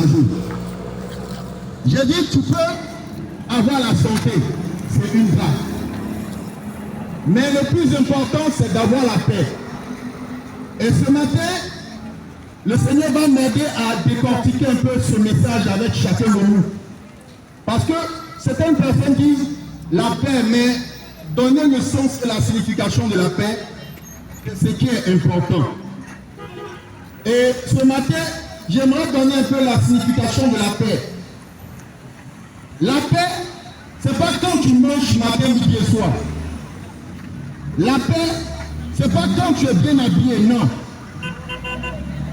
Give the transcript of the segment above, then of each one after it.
jour. J'ai dit, tu peux avoir la santé, c'est une part. Mais le plus important, c'est d'avoir la paix. Et ce matin, le Seigneur va m'aider à décortiquer un peu ce message avec chacun de nous. Parce que certaines personnes disent la paix, mais donner le sens et la signification de la paix, c'est ce qui est important. Et ce matin, j'aimerais donner un peu la signification de la paix. La paix, c'est pas quand tu manges matin, midi et soir. La paix, c'est pas quand tu es bien habillé, non.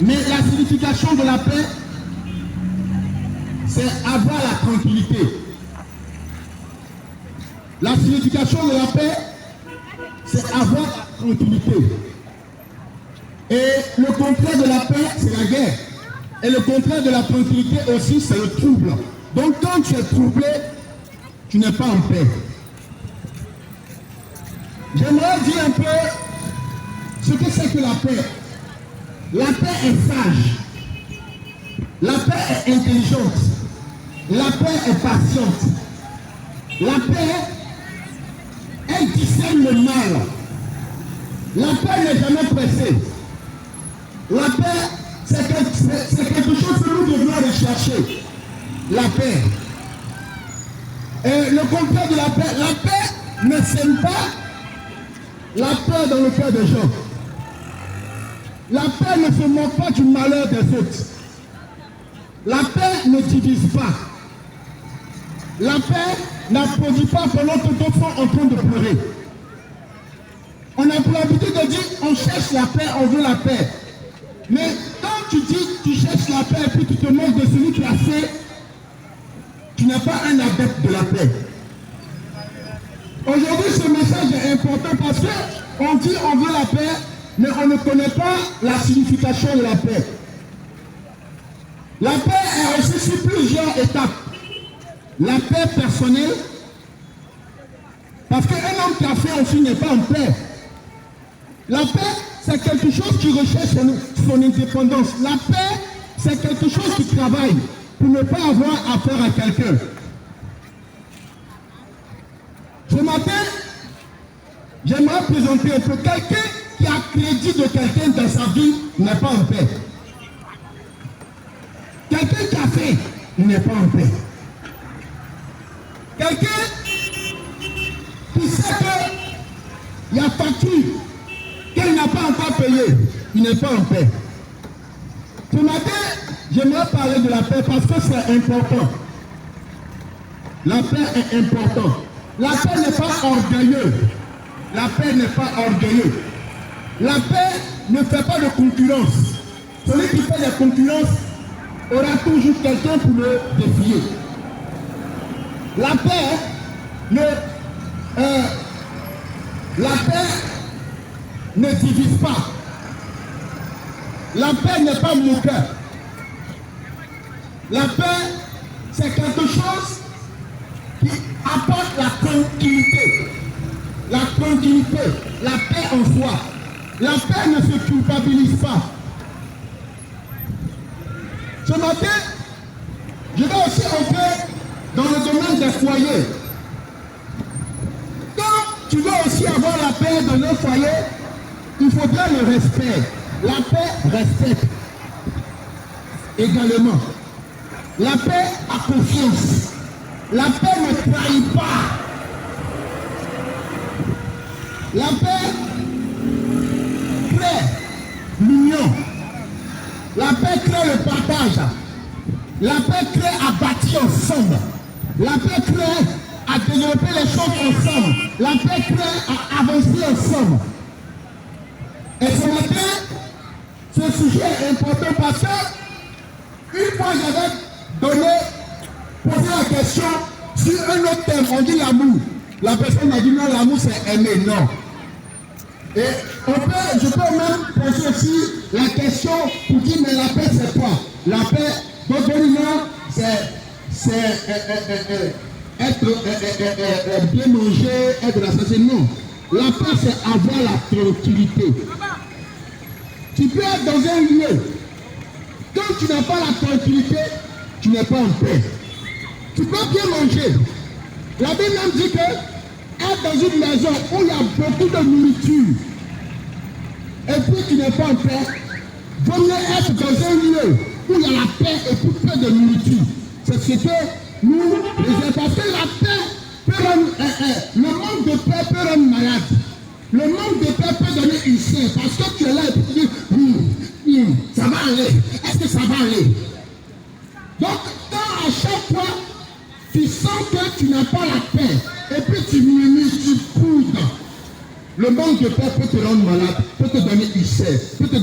Mais la signification de la paix, c'est avoir la tranquillité. La signification de la paix, c'est avoir la tranquillité. Et le contraire de la paix, c'est la guerre. Et le contraire de la tranquillité aussi, c'est le trouble. Donc quand tu es troublé, tu n'es pas en paix. J'aimerais dire un peu ce que c'est que la paix. La paix est sage. La paix est intelligente. La paix est patiente. La paix, elle discerne le mal. La paix n'est jamais pressée. La paix, c'est quelque chose que nous devons rechercher. La paix. Et le contraire de la paix ne sème pas la peur dans le cœur des gens. La paix ne se moque pas du malheur des autres. La paix ne divise pas. La paix n'applaudit pas pendant que d'autres sont en train de pleurer. On a pour l'habitude de dire on cherche la paix, on veut la paix. Mais quand tu dis tu cherches la paix et puis tu te moques de celui qui a fait, tu n'es pas un adepte de la paix. Aujourd'hui, ce message est important parce qu'on dit on veut la paix, mais on ne connaît pas la signification de la paix. La paix est aussi sur plusieurs étapes. La paix personnelle, parce qu'un homme qui a fait aussi n'est pas en paix. La paix, c'est quelque chose qui recherche son indépendance. La paix, c'est quelque chose qui travaille pour ne pas avoir affaire à quelqu'un. Ce matin, j'aimerais présenter un peu quelqu'un qui a crédit de quelqu'un dans sa vie n'est pas en paix. Quelqu'un qui a fait n'est pas en paix. Quelqu'un qui sait qu'il y a facture qu'il n'a pas encore payé, il n'est pas en paix. Ce matin, j'aimerais parler de la paix parce que c'est important. La paix est importante. La paix n'est pas orgueilleuse. La paix n'est pas orgueilleuse. La paix ne fait pas de concurrence. Celui qui fait des concurrences aura toujours quelqu'un pour le défier. La paix ne divise pas. La paix n'est pas moqueur. La paix, c'est quelque chose qui apporte la tranquillité. La tranquillité, la paix en soi. La paix ne se culpabilise pas. Ce matin, je vais aussi entrer dans le domaine des foyers. Quand tu veux aussi avoir la paix dans un foyer, il faudra le respect. La paix respecte également. La paix a confiance. La paix ne trahit pas. La paix crée l'union. La paix crée le partage. La paix crée à bâtir ensemble. La paix crée à développer les choses ensemble. La paix crée à avancer ensemble. Et ce matin, ce sujet est important parce que une fois j'avais posé la question sur un autre thème, on dit l'amour. La personne m'a dit non, l'amour c'est aimer, non. Et je peux même poser aussi la question pour dire mais la paix c'est quoi? La paix, donc c'est être bien mangé, être la santé. Non. La paix c'est avoir la tranquillité. Tu peux être dans un lieu. Quand tu n'as pas la tranquillité, tu n'es pas en paix. Tu peux bien manger. La Bible même dit que être dans une maison où il y a beaucoup de nourriture et puis tu n'es pas en paix, vaut mieux être dans un lieu où il y a la paix et puis peu de nourriture. C'est ce que nous, les parce que la paix peut rendre, le manque de paix peut rendre malade. Le manque de paix peut donner une chair parce que tu es là et puis tu dis, ça va aller. Est-ce que ça va aller? Donc, quand à chaque fois, tu sens que tu n'as pas la paix, et puis tu murmures, tu poudres, le manque de paix peut te rendre malade, peut te donner une chair, peut te